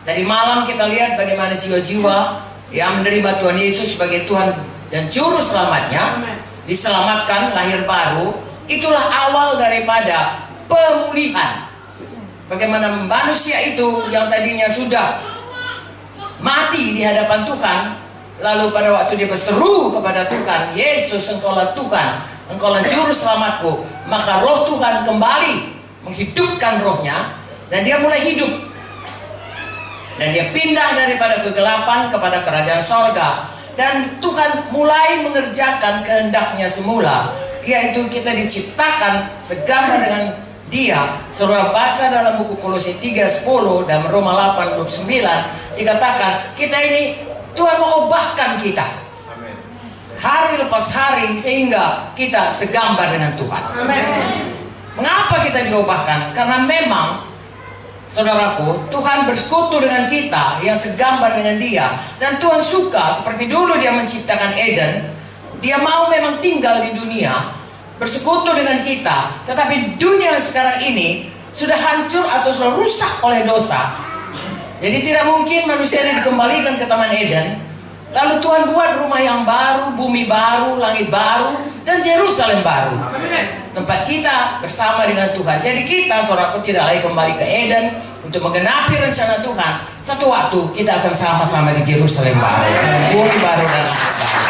Tadi malam kita lihat bagaimana jiwa-jiwa yang menerima Tuhan Yesus sebagai Tuhan dan Juru Selamatnya, diselamatkan, lahir baru. Itulah awal daripada pemulihan. Bagaimana manusia itu yang tadinya sudah mati di hadapan Tuhan, lalu pada waktu dia berseru kepada Tuhan, Yesus, Engkaulah Tuhan, Engkaulah Juru Selamatku, maka roh Tuhan kembali menghidupkan rohnya, dan dia mulai hidup. Dan dia pindah daripada kegelapan kepada kerajaan sorga. Dan Tuhan mulai mengerjakan kehendaknya semula, yaitu kita diciptakan segambar dengan Dia. Saudara baca dalam buku Kolose 3:10 dan Roma 8:29 dikatakan kita ini Tuhan mengubahkan kita hari lepas hari sehingga kita segambar dengan Tuhan. Mengapa kita diubahkan? Karena memang, saudaraku, Tuhan bersekutu dengan kita yang segambar dengan Dia. Dan Tuhan suka, seperti dulu Dia menciptakan Eden, Dia mau memang tinggal di dunia, bersekutu dengan kita. Tetapi dunia sekarang ini sudah hancur atau sudah rusak oleh dosa. Jadi tidak mungkin manusia dikembalikan ke Taman Eden. Lalu Tuhan buat rumah yang baru, bumi baru, langit baru, dan Yerusalem baru. Tempat kita bersama dengan Tuhan. Jadi kita, saudaraku, tidak lagi kembali ke Eden untuk menggenapi rencana Tuhan. Satu waktu kita akan sama-sama di Yerusalem baru, bumi baru dan langit baru.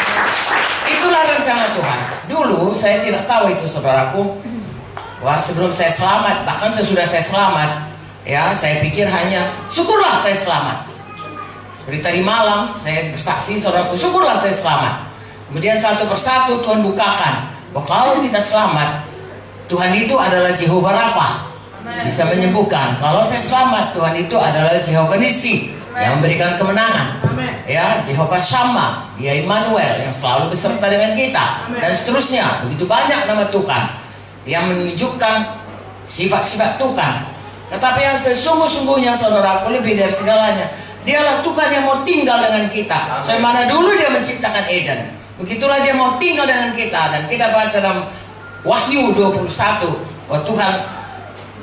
Itulah rencana Tuhan. Dulu saya tidak tahu itu, saudaraku. Wah, sebelum saya selamat, bahkan sesudah saya selamat, ya, saya pikir hanya syukurlah saya selamat. Dari tadi malam saya bersaksi, saudaraku, syukurlah saya selamat. Kemudian satu persatu Tuhan bukakan bahwa kalau kita selamat, Tuhan itu adalah Jehovah Rafa, bisa menyembuhkan. Kalau saya selamat, Tuhan itu adalah Jehovah Nisi, yang memberikan kemenangan. Ya, Jehovah Shammah, Dia Immanuel yang selalu beserta dengan kita, dan seterusnya. Begitu banyak nama Tuhan yang menunjukkan sifat-sifat Tuhan. Tetapi yang sesungguh-sungguhnya, saudaraku, lebih dari segalanya, Dialah Tuhan yang mau tinggal dengan kita. Sebagaimana dulu Dia menciptakan Eden, begitulah Dia mau tinggal dengan kita. Dan kita baca dalam Wahyu 21 bahwa Tuhan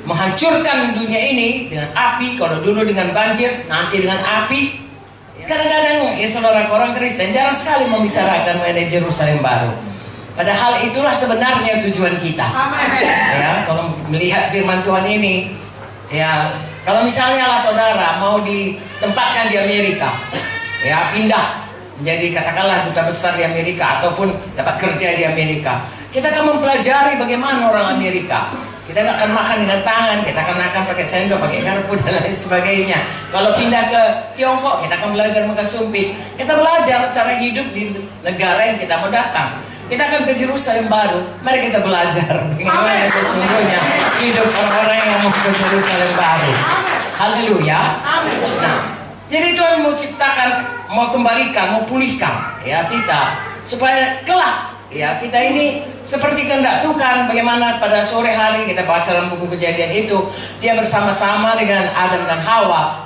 menghancurkan dunia ini dengan api. Kalau dulu dengan banjir, nanti dengan api. Kadang-kadang, ya saudara, orang Kristen jarang sekali membicarakan mengenai Yerusalem baru. Padahal itulah sebenarnya tujuan kita. Ya, kalau melihat firman Tuhan ini, ya, kalau misalnya lah saudara mau ditempatkan di Amerika, ya, pindah menjadi katakanlah duta besar di Amerika ataupun dapat kerja di Amerika, kita akan mempelajari bagaimana orang Amerika. Kita nggak akan makan dengan tangan, kita akan makan pakai sendok, pakai garpu dan lain sebagainya. Kalau pindah ke Tiongkok, kita akan belajar makan sumpit. Kita belajar cara hidup di negara yang kita mau datang. Kita akan ke Yerusalem baru. Mari kita belajar bagaimana sesungguhnya hidup orang-orang yang mau ke Yerusalem baru. Haleluya. Nah, jadi Tuhan mau ciptakan, mau kembalikan, mau pulihkan ya kita, supaya kelak ya kita ini seperti kehendak Tuhan. Bagaimana pada sore hari kita baca dalam buku Kejadian itu, Dia bersama-sama dengan Adam dan Hawa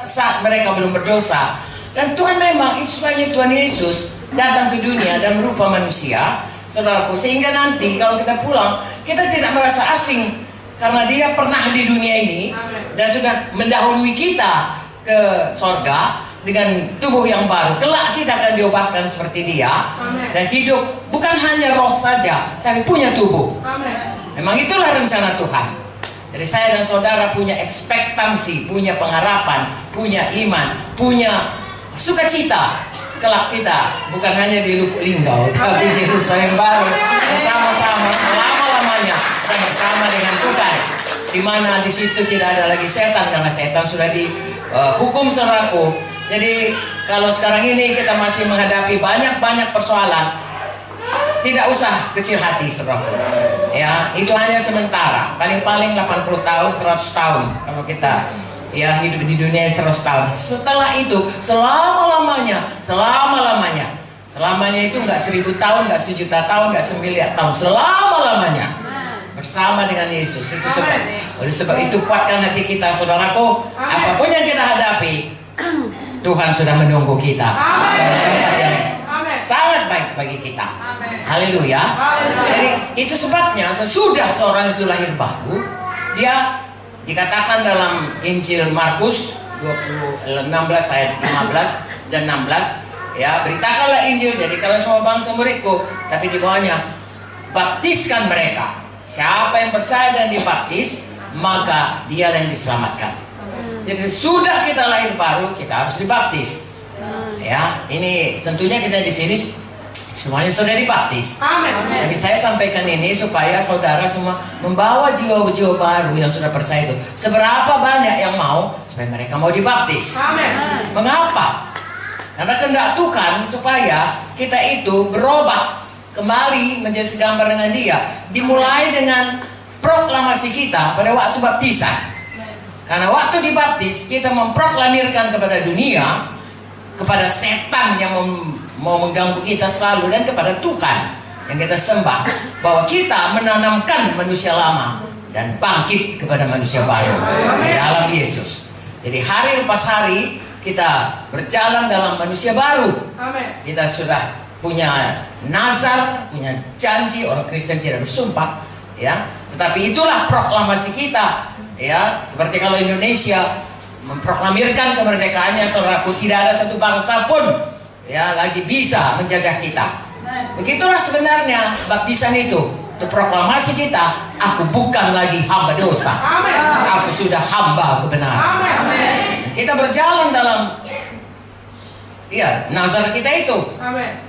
saat mereka belum berdosa. Dan Tuhan memang itu supaya Tuhan Yesus datang ke dunia dan berupa manusia, saudaraku, sehingga nanti kalau kita pulang kita tidak merasa asing, karena Dia pernah di dunia ini dan sudah mendahului kita ke sorga dengan tubuh yang baru. Kelak kita akan diubahkan seperti Dia dan hidup bukan hanya roh saja, tapi punya tubuh. Memang itulah rencana Tuhan. Jadi saya dan saudara punya ekspektansi, punya pengharapan, punya iman, punya sukacita. Kelak kita bukan hanya di Lubuk Linggau, tapi di Yerusalem baru bersama-sama selama-lamanya dan bersama dengan Tuhan, di mana di situ tidak ada lagi setan, karena setan sudah dihukum, saudaraku. Jadi kalau sekarang ini kita masih menghadapi banyak persoalan, tidak usah kecil hati, saudaraku. Ya, itu hanya sementara, paling-paling 80 tahun, 100 tahun kalau kita ya hidup di dunia 100 tahun. Setelah itu selama-lamanya. Selamanya itu nggak 1000 tahun, nggak 1.000.000 tahun, nggak 1.000.000.000 tahun, selama-lamanya bersama dengan Yesus. Itu sebab. Oleh sebab itu kuatkan hati kita, saudaraku. Apapun yang kita hadapi, Tuhan sudah menunggu kita pada tempat yang sangat baik bagi kita. Haleluya. Jadi itu sebabnya sesudah seorang itu lahir baru, dia dikatakan dalam Injil Markus 16 ayat 15 dan 16, ya, beritakanlah Injil, jadikanlah semua bangsa muridku, tapi di bawahnya baptiskan mereka. Siapa yang percaya dan dibaptis, maka dia yang diselamatkan. Jadi sudah kita lahir baru, kita harus dibaptis. Ya, ini tentunya kita di sini semuanya sudah dibaptis. Amin. Tapi saya sampaikan ini supaya saudara semua membawa jiwa-jiwa baru yang sudah percaya itu. Seberapa banyak yang mau supaya mereka mau dibaptis. Amin. Mengapa? Karena kehendak Tuhan supaya kita itu berubah kembali menjadi segambar dengan Dia. Dimulai dengan proklamasi kita pada waktu baptisan. Karena waktu dibaptis kita memproklamirkan kepada dunia, kepada setan yang mau mengganggu kita selalu, dan kepada Tuhan yang kita sembah, bahwa kita menanamkan manusia lama dan bangkit kepada manusia baru di dalam Yesus. Jadi hari lepas hari kita berjalan dalam manusia baru. Kita sudah punya nazar, punya janji. Orang Kristen tidak bersumpah, ya, tetapi itulah proklamasi kita, ya. Seperti kalau Indonesia memproklamirkan kemerdekaannya, saudaraku, tidak ada satu bangsa pun, ya, lagi bisa menjajah kita. Begitulah sebenarnya baptisan itu proklamasi kita. Aku bukan lagi hamba dosa, aku sudah hamba kebenaran. Kita berjalan dalam, ya, nazar kita itu.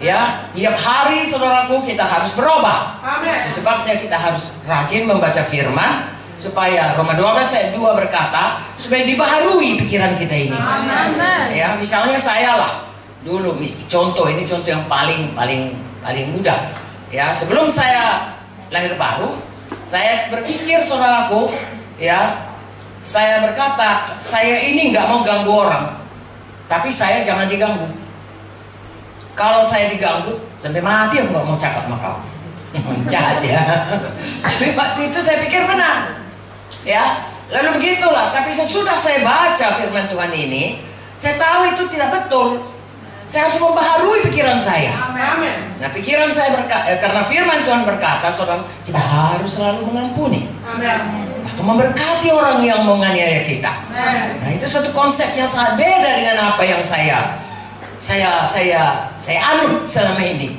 Ya, tiap hari saudaraku kita harus berubah. Itu sebabnya kita harus rajin membaca firman, supaya Roma 12 ayat 2 berkata supaya dibaharui pikiran kita ini. Ya, misalnya saya lah dulu, contoh ini contoh yang paling mudah. Ya, sebelum saya lahir baru, saya berpikir saudaraku, ya, saya berkata saya ini nggak mau ganggu orang, tapi saya jangan diganggu. Kalau saya diganggu sampai mati aku nggak mau cakap sama kau. Jahat ya. Tapi waktu itu saya pikir benar. Ya, lalu begitulah. Tapi sesudah saya baca firman Tuhan ini, saya tahu itu tidak betul. Saya harus membaharui pikiran saya. Nah, pikiran saya karena firman Tuhan berkata, saudara, kita harus selalu mengampuni. Atau memberkati orang yang menganiaya kita. Nah, itu satu konsep yang sangat beda dengan apa yang saya anut selama ini.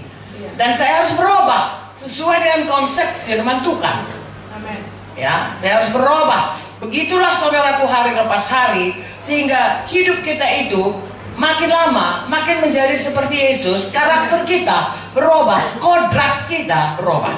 Dan saya harus berubah sesuai dengan konsep firman Tuhan. Ya, saya harus berubah. Begitulah saudaraku hari lepas hari, sehingga hidup kita itu makin lama makin menjadi seperti Yesus. Karakter kita berubah, kodrat kita berubah.